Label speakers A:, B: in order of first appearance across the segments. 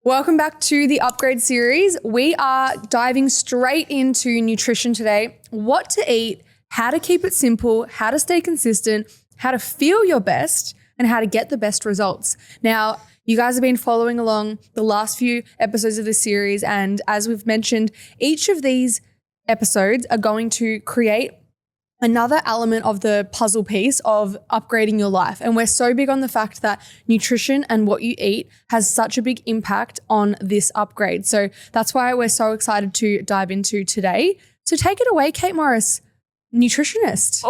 A: Welcome back to the Upgrade series. We are diving straight into nutrition today. What to eat, how to keep it simple, how to stay consistent, how to feel your best, and how to get the best results. Now, you guys have been following along the last few episodes of this series, and as we've mentioned, each of these episodes are going to create another element of the puzzle piece of upgrading your life. And we're so big on the fact that nutrition and what you eat has such a big impact on this upgrade. So that's why we're so excited to dive into today. So take it away, Kate Morris, nutritionist.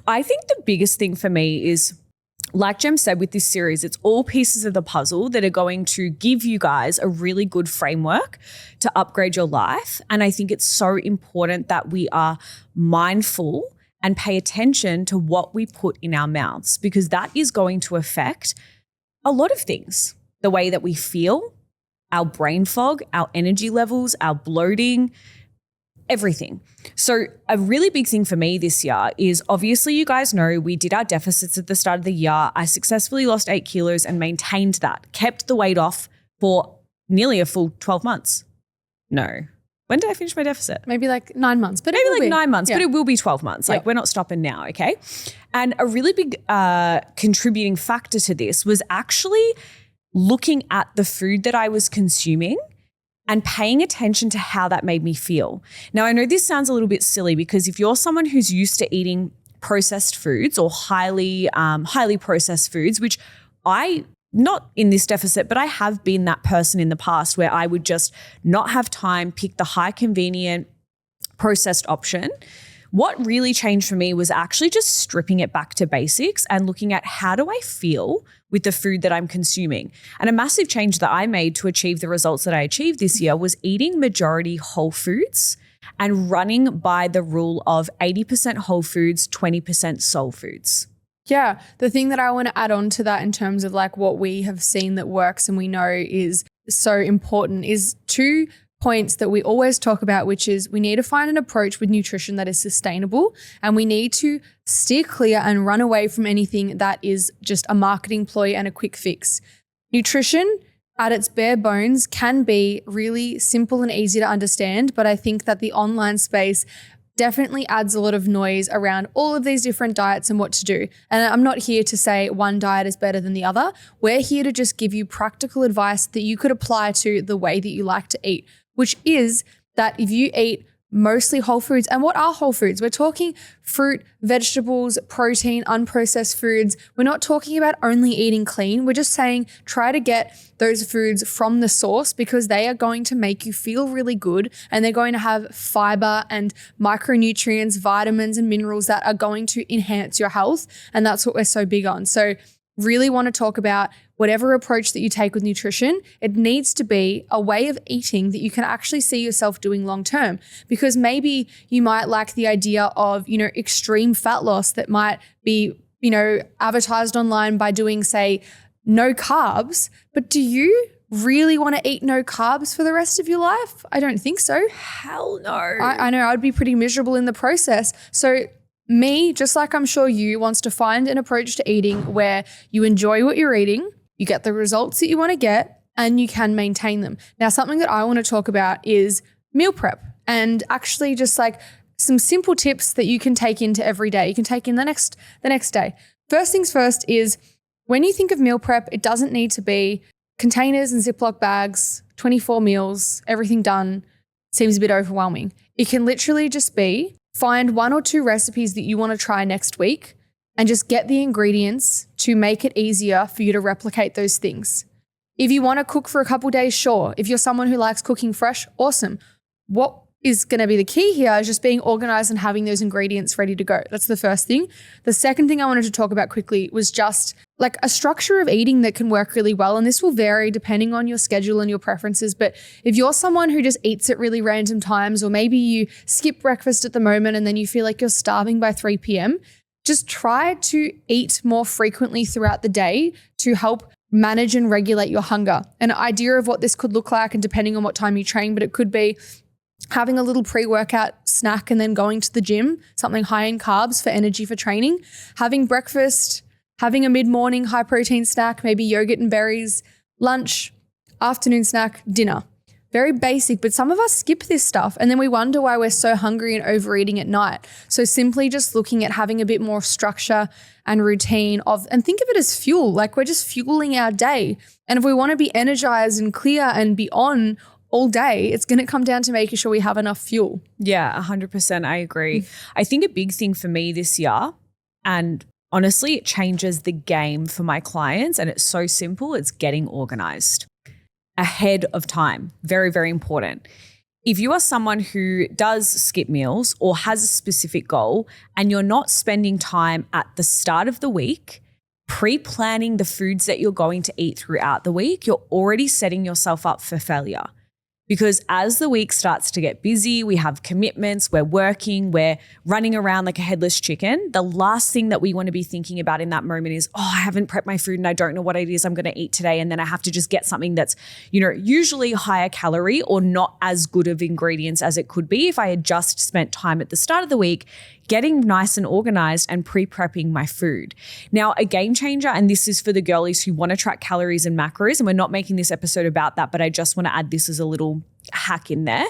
B: I think the biggest thing for me is, like Gem said with this series, it's all pieces of the puzzle that are going to give you guys a really good framework to upgrade your life. And I think it's so important that we are mindful and pay attention to what we put in our mouths, because that is going to affect a lot of things. The way that we feel, our brain fog, our energy levels, our bloating, everything. So a really big thing for me this year is, obviously you guys know we did our deficits at the start of the year. I successfully lost 8 kilos and maintained that, kept the weight off for nearly a full 12 months. No. When did I finish my deficit?
A: Maybe like 9 months. But
B: maybe like 9 months,
A: yeah.
B: But it will be 12 months. Like we're not stopping now, okay? And a really big contributing factor to this was actually looking at the food that I was consuming and paying attention to how that made me feel. Now, I know this sounds a little bit silly, because if you're someone who's used to eating processed foods or highly processed foods, which not in this deficit, but I have been that person in the past where I would just not have time, pick the high convenient processed option. What really changed for me was actually just stripping it back to basics and looking at, how do I feel with the food that I'm consuming? And a massive change that I made to achieve the results that I achieved this year was eating majority whole foods and running by the rule of 80% whole foods, 20% soul foods.
A: Yeah. The thing that I want to add on to that in terms of like what we have seen that works and we know is so important is 2 points that we always talk about, which is we need to find an approach with nutrition that is sustainable, and we need to steer clear and run away from anything that is just a marketing ploy and a quick fix. Nutrition at its bare bones can be really simple and easy to understand, but I think that the online space definitely adds a lot of noise around all of these different diets and what to do. And I'm not here to say one diet is better than the other. We're here to just give you practical advice that you could apply to the way that you like to eat, which is that if you eat mostly whole foods, and what are whole foods? We're talking fruit, vegetables, protein, unprocessed foods. We're not talking about only eating clean. We're just saying try to get those foods from the source, because they are going to make you feel really good, and they're going to have fiber and micronutrients, vitamins and minerals that are going to enhance your health. And that's what we're so big on. So really want to talk about whatever approach that you take with nutrition, it needs to be a way of eating that you can actually see yourself doing long term. Because maybe you might like the idea of, extreme fat loss that might be, advertised online by doing, say, no carbs. But do you really want to eat no carbs for the rest of your life? I don't think so.
B: Hell no.
A: I know I'd be pretty miserable in the process. So me, just like I'm sure you, wants to find an approach to eating where you enjoy what you're eating, you get the results that you want to get, and you can maintain them. Now, something that I want to talk about is meal prep, and actually just like some simple tips that you can take into every day. You can take in the next day. First things first is, when you think of meal prep, it doesn't need to be containers and Ziploc bags, 24 meals, everything done. Seems a bit overwhelming. It can literally just be, find 1 or 2 recipes that you want to try next week and just get the ingredients to make it easier for you to replicate those things. If you want to cook for a couple days, sure. If you're someone who likes cooking fresh, awesome. What is going to be the key here is just being organized and having those ingredients ready to go. That's the first thing. The second thing I wanted to talk about quickly was just like a structure of eating that can work really well. And this will vary depending on your schedule and your preferences. But if you're someone who just eats at really random times, or maybe you skip breakfast at the moment and then you feel like you're starving by 3 p.m., just try to eat more frequently throughout the day to help manage and regulate your hunger. An idea of what this could look like, and depending on what time you train, but it could be having a little pre-workout snack and then going to the gym, something high in carbs for energy for training, having breakfast, having a mid-morning high protein snack, maybe yogurt and berries, lunch, afternoon snack, dinner. Very basic, but some of us skip this stuff and then we wonder why we're so hungry and overeating at night. So simply just looking at having a bit more structure and routine and think of it as fuel, like we're just fueling our day. And if we want to be energized and clear and be on all day, it's going to come down to making sure we have enough fuel.
B: Yeah, 100%. I agree. I think a big thing for me this year, and honestly, it changes the game for my clients, and it's so simple, it's getting organized ahead of time. Very, very important. If you are someone who does skip meals or has a specific goal and you're not spending time at the start of the week pre-planning the foods that you're going to eat throughout the week, you're already setting yourself up for failure. Because as the week starts to get busy, we have commitments, we're working, we're running around like a headless chicken. The last thing that we want to be thinking about in that moment is, I haven't prepped my food and I don't know what it is I'm going to eat today. And then I have to just get something that's, usually higher calorie or not as good of ingredients as it could be if I had just spent time at the start of the week getting nice and organized and pre-prepping my food. Now, a game changer, and this is for the girlies who want to track calories and macros, and we're not making this episode about that, but I just want to add this as a little hack in there.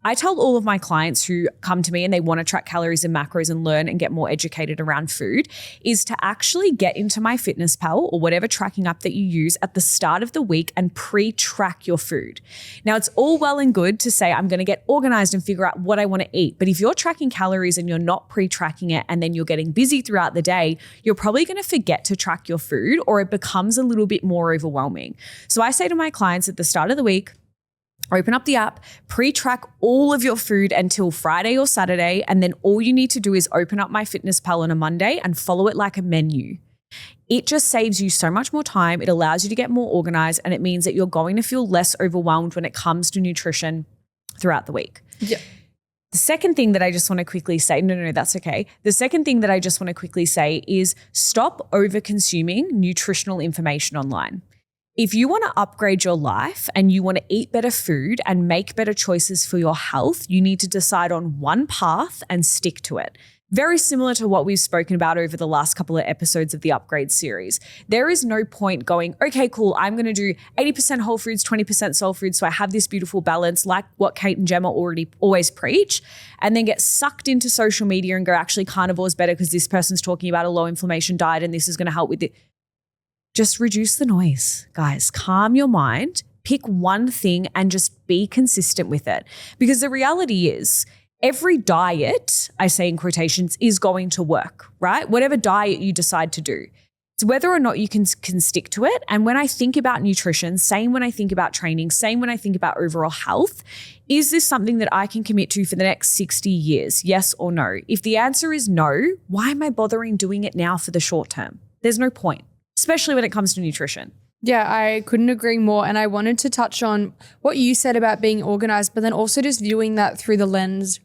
B: I tell all of my clients who come to me and they want to track calories and macros and learn and get more educated around food is to actually get into MyFitnessPal or whatever tracking app that you use at the start of the week and pre-track your food. Now, it's all well and good to say, I'm going to get organized and figure out what I want to eat. But if you're tracking calories and you're not pre-tracking it and then you're getting busy throughout the day, you're probably going to forget to track your food or it becomes a little bit more overwhelming. So I say to my clients at the start of the week, open up the app, pre-track all of your food until Friday or Saturday, and then all you need to do is open up MyFitnessPal on a Monday and follow it like a menu. It just saves you so much more time. It allows you to get more organized, and it means that you're going to feel less overwhelmed when it comes to nutrition throughout the week.
A: Yeah.
B: The second thing that I just want to quickly say, no, that's okay. The second thing that I just want to quickly say is stop over-consuming nutritional information online. If you want to upgrade your life and you want to eat better food and make better choices for your health, you need to decide on one path and stick to it. Very similar to what we've spoken about over the last couple of episodes of the Upgrade series. There is no point going, okay, cool, I'm going to do 80% whole foods, 20% soul foods, so I have this beautiful balance like what Kate and Gemma always preach, and then get sucked into social media and go, actually, carnivore is better because this person's talking about a low inflammation diet and this is going to help with it. Just reduce the noise, guys. Calm your mind, pick one thing and just be consistent with it. Because the reality is every diet, I say in quotations, is going to work, right? Whatever diet you decide to do. It's whether or not you can stick to it. And when I think about nutrition, same when I think about training, same when I think about overall health, is this something that I can commit to for the next 60 years? Yes or no? If the answer is no, why am I bothering doing it now for the short term? There's no point. Especially when it comes to nutrition.
A: Yeah, I couldn't agree more. And I wanted to touch on what you said about being organized, but then also just viewing that through the lens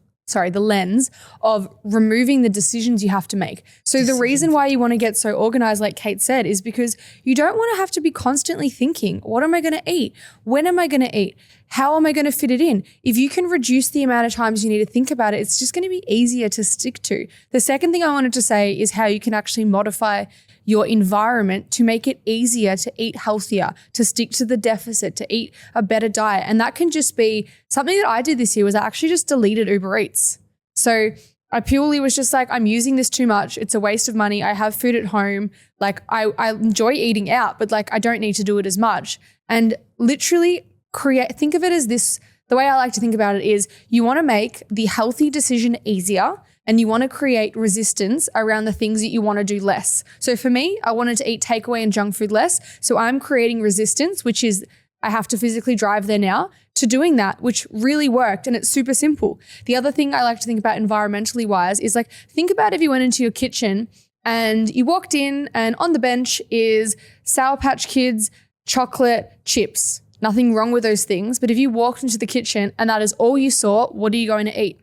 A: of removing the decisions you have to make. So the reason why you want to get so organized, like Kate said, is because you don't want to have to be constantly thinking, what am I going to eat? When am I going to eat? How am I going to fit it in? If you can reduce the amount of times you need to think about it, it's just going to be easier to stick to. The second thing I wanted to say is how you can actually modify your environment to make it easier to eat healthier, to stick to the deficit, to eat a better diet. And that can just be something that I did this year was I actually just deleted Uber Eats. So I purely was just like, I'm using this too much. It's a waste of money. I have food at home. Like I enjoy eating out, but like I don't need to do it as much. And literally think of it as this, the way I like to think about it is you want to make the healthy decision easier and you want to create resistance around the things that you want to do less. So for me, I wanted to eat takeaway and junk food less. So I'm creating resistance, which is I have to physically drive there now, to doing that, which really worked. And it's super simple. The other thing I like to think about environmentally wise is like, think about if you went into your kitchen and you walked in and on the bench is Sour Patch Kids, chocolate, chips. Nothing wrong with those things. But if you walked into the kitchen and that is all you saw, what are you going to eat?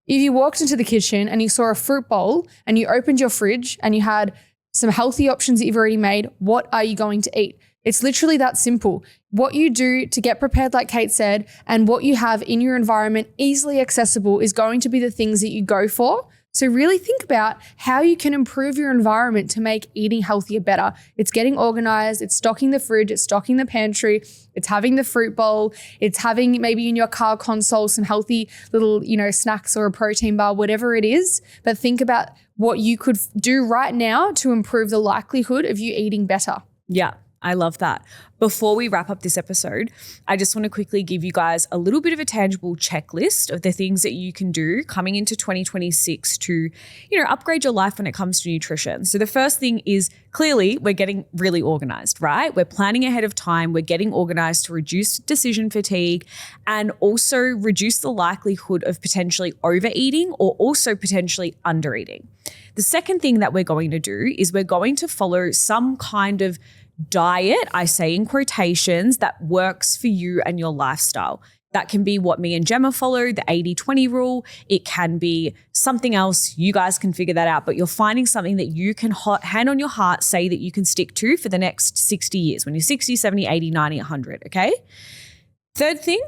A: If you walked into the kitchen and you saw a fruit bowl and you opened your fridge and you had some healthy options that you've already made, what are you going to eat? It's literally that simple. What you do to get prepared, like Kate said, and what you have in your environment easily accessible is going to be the things that you go for. So really think about how you can improve your environment to make eating healthier better. It's getting organized, it's stocking the fridge, it's stocking the pantry, it's having the fruit bowl, it's having maybe in your car console some healthy little, snacks or a protein bar, whatever it is. But think about what you could do right now to improve the likelihood of you eating better.
B: Yeah. I love that. Before we wrap up this episode, I just want to quickly give you guys a little bit of a tangible checklist of the things that you can do coming into 2026 to, upgrade your life when it comes to nutrition. So the first thing is clearly we're getting really organized, right? We're planning ahead of time. We're getting organized to reduce decision fatigue and also reduce the likelihood of potentially overeating or also potentially undereating. The second thing that we're going to do is we're going to follow some kind of diet, I say in quotations, that works for you and your lifestyle. That can be what me and Gemma follow, the 80-20 rule. It can be something else. You guys can figure that out, but you're finding something that you can hand on your heart say that you can stick to for the next 60 years, when you're 60, 70, 80, 90, 100, okay? Third thing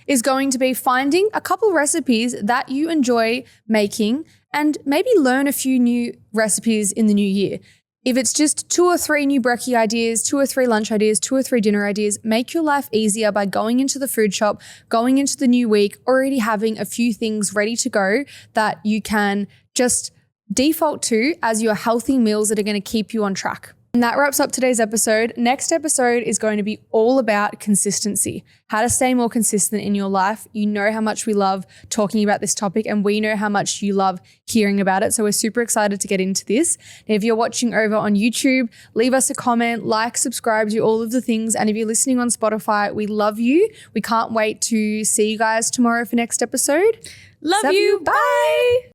A: is going to be finding a couple recipes that you enjoy making and maybe learn a few new recipes in the new year. If it's just 2 or 3 new brekkie ideas, 2 or 3 lunch ideas, 2 or 3 dinner ideas, make your life easier by going into the food shop, going into the new week, already having a few things ready to go that you can just default to as your healthy meals that are going to keep you on track. And that wraps up today's episode. Next episode is going to be all about consistency, how to stay more consistent in your life. You know how much we love talking about this topic and we know how much you love hearing about it. So we're super excited to get into this. And if you're watching over on YouTube, leave us a comment, like, subscribe, do all of the things. And if you're listening on Spotify, we love you. We can't wait to see you guys tomorrow for next episode.
B: Love you. Bye.